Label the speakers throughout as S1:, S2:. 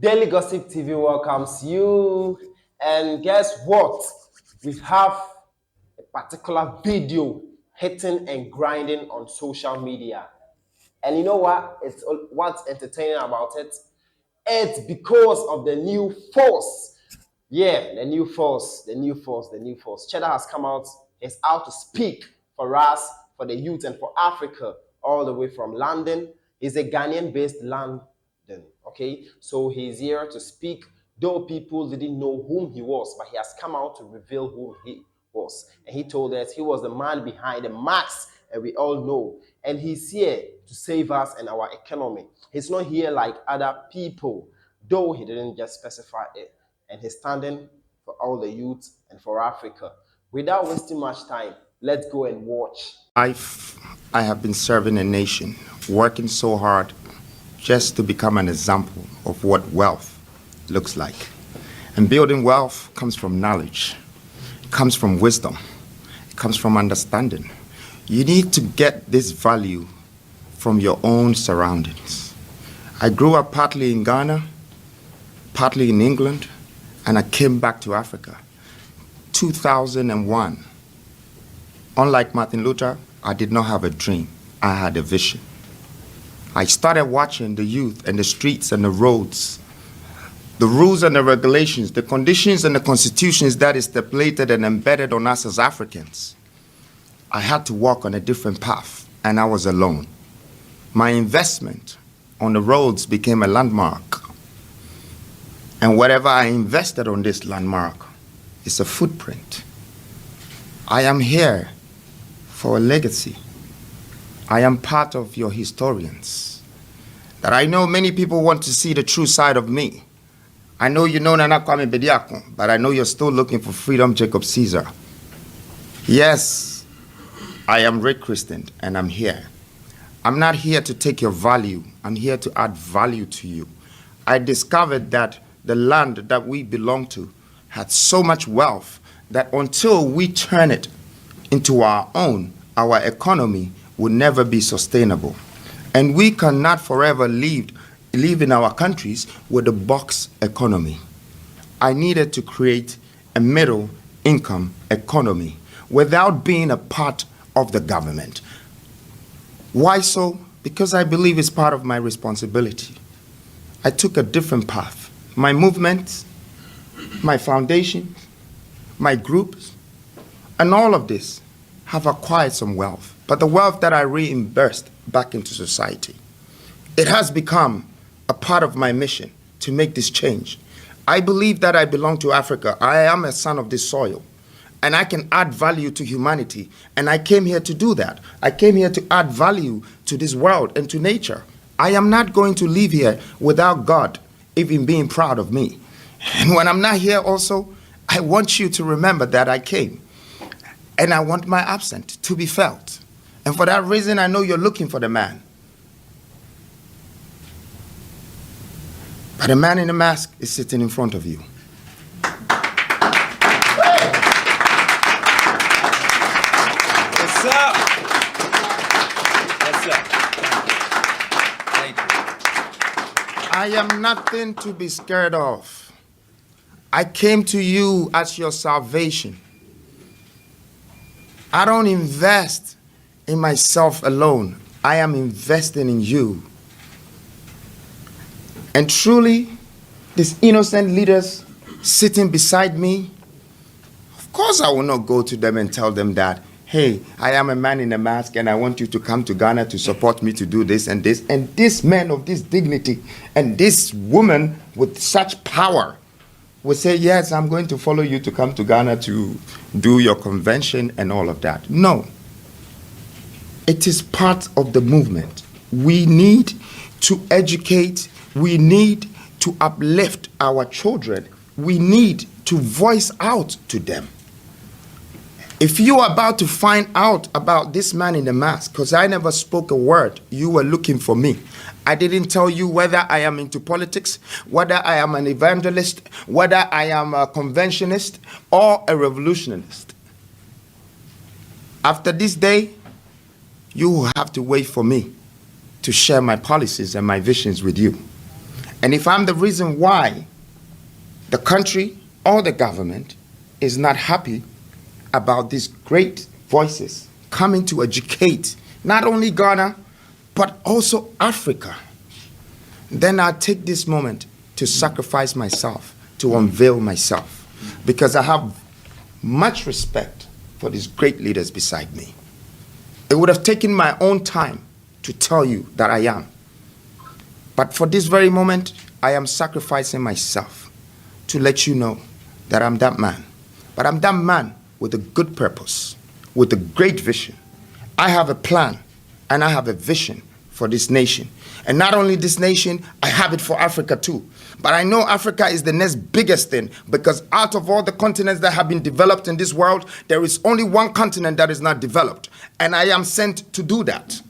S1: Daily Gossip TV welcomes you. And guess what? We have a particular video hitting and grinding on social media. And you know what? What's entertaining about it? It's because of the new force. Yeah, the new force. Cheddar has come out. He's out to speak for us, for the youth, and for Africa, all the way from London. He's a Ghanaian-based London. Okay, so he's here to speak. Though people didn't know whom he was, but he has come out to reveal who he was. And he told us he was the man behind the mask, and we all know. And he's here to save us and our economy. He's not here like other people, though he didn't just specify it. And he's standing for all the youth and for Africa. Without wasting much time, let's go and watch.
S2: I have been serving a nation, working so hard just to become an example of what wealth looks like. And building wealth comes from knowledge, it comes from wisdom, it comes from understanding. You need to get this value from your own surroundings. I grew up partly in Ghana, partly in England, and I came back to Africa. 2001. Unlike Martin Luther, I did not have a dream. I had a vision. I started watching the youth and the streets and the roads, the rules and the regulations, the conditions and the constitutions that is stipulated and embedded on us as Africans. I had to walk on a different path, and I was alone. My investment on the roads became a landmark. And whatever I invested on this landmark is a footprint. I am here for a legacy. I am part of your historians. That I know many people want to see the true side of me. I know you know Nana Kwame Bediako, but I know you're still looking for Freedom Jacob Caesar. Yes, I am Rick Christian, and I'm here. I'm not here to take your value. I'm here to add value to you. I discovered that the land that we belong to had so much wealth that until we turn it into our own, our economy will never be sustainable. And we cannot forever live in our countries with a box economy. I needed to create a middle income economy without being a part of the government. Why so? Because I believe it's part of my responsibility. I took a different path. My movements, my foundation, my groups, and all of this have acquired some wealth. But the wealth that I reimbursed back into society, it has become a part of my mission to make this change. I believe that I belong to Africa. I am a son of this soil, and I can add value to humanity. And I came here to do that. I came here to add value to this world and to nature. I am not going to live here without God even being proud of me. And when I'm not here also, I want you to remember that I came. And I want my absence to be felt. And for that reason, I know you're looking for the man. But the man in the mask is sitting in front of you.
S3: What's up? What's up? Thank you.
S2: I am nothing to be scared of. I came to you as your salvation. I don't invest in myself alone. I am investing in you. And truly, these innocent leaders sitting beside me, of course I will not go to them and tell them that, hey, I am a man in a mask and I want you to come to Ghana to support me to do this and this. And this man of this dignity and this woman with such power will say, yes, I'm going to follow you to come to Ghana to do your convention and all of that. No. It is part of the movement. We need to educate. We need to uplift our children. We need to voice out to them. If you are about to find out about this man in the mask, because I never spoke a word, you were looking for me. I didn't tell you whether I am into politics, whether I am an evangelist, whether I am a conventionist or a revolutionist. After this day, you will have to wait for me to share my policies and my visions with you. And if I'm the reason why the country or the government is not happy about these great voices coming to educate not only Ghana, but also Africa, then I take this moment to sacrifice myself, to unveil myself, because I have much respect for these great leaders beside me. It would have taken my own time to tell you that I am. But for this very moment, I am sacrificing myself to let you know that I'm that man. But I'm that man with a good purpose, with a great vision. I have a plan and I have a vision for this nation. And not only this nation, I have it for Africa too. But I know Africa is the next biggest thing, because out of all the continents that have been developed in this world, there is only one continent that is not developed. And I am sent to do that.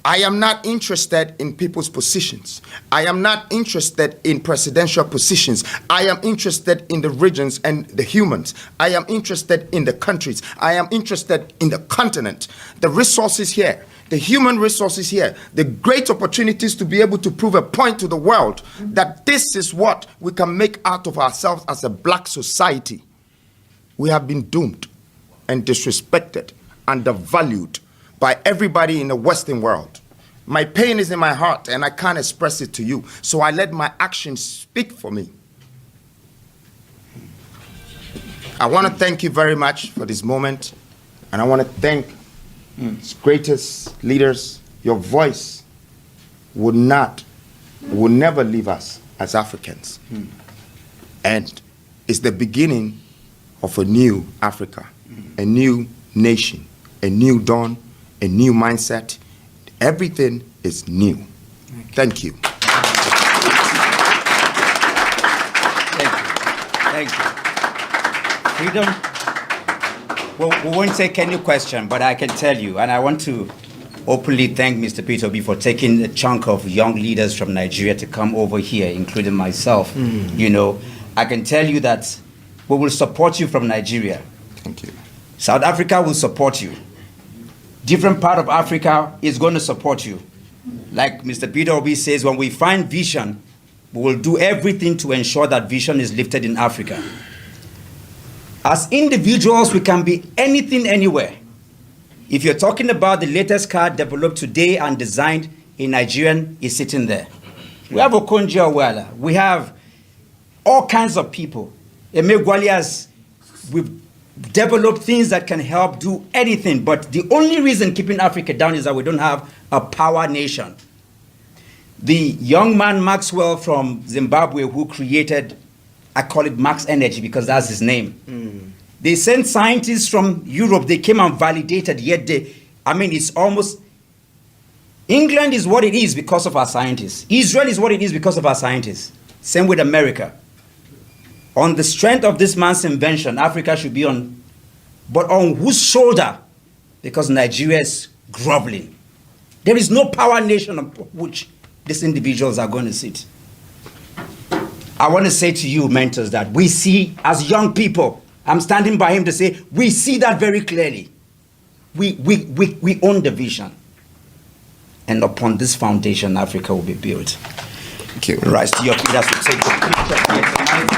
S2: I am not interested in people's positions. I am not interested in presidential positions. I am interested in the regions and the humans. I am interested in the countries. I am interested in the continent. The resources here, the human resources here, the great opportunities to be able to prove a point to the world that this is what we can make out of ourselves as a black society. We have been doomed and disrespected, undervalued by everybody in the Western world. My pain is in my heart and I can't express it to you. So I let my actions speak for me. I want to thank you very much for this moment. And I want to thank its greatest leaders. Your voice would never leave us as Africans. And it's the beginning of a new Africa, a new nation, a new dawn, a new mindset. Everything is new. Thank you.
S3: Thank you. Freedom. Well, we won't take any question, but I can tell you, and I want to openly thank Mr. Peter Obi for taking a chunk of young leaders from Nigeria to come over here, including myself. You know, I can tell you that we will support you from Nigeria.
S2: Thank you.
S3: South Africa will support you. Different part of Africa is going to support you. Like Mr. Peter Obi says, when we find vision, we will do everything to ensure that vision is lifted in Africa. As individuals, we can be anything, anywhere. If you're talking about the latest car developed today and designed, a Nigerian is sitting there. We have Okonjo Iweala. We have all kinds of people. We've developed things that can help do anything. But the only reason keeping Africa down is that we don't have a power nation. The young man Maxwell from Zimbabwe who created, I call it Max Energy because that's his name. They sent scientists from Europe. They came and validated, yet it's almost, England is what it is because of our scientists. Israel is what it is because of our scientists. Same with America. On the strength of this man's invention, Africa should be on, but on whose shoulder? Because Nigeria is groveling. There is no power nation on which these individuals are going to sit. I want to say to you, mentors, that we see as young people, I'm standing by him to say, we see that very clearly. We own the vision. And upon this foundation, Africa will be built.
S2: Thank you.
S3: Rise to your feet as we take the picture here tonight.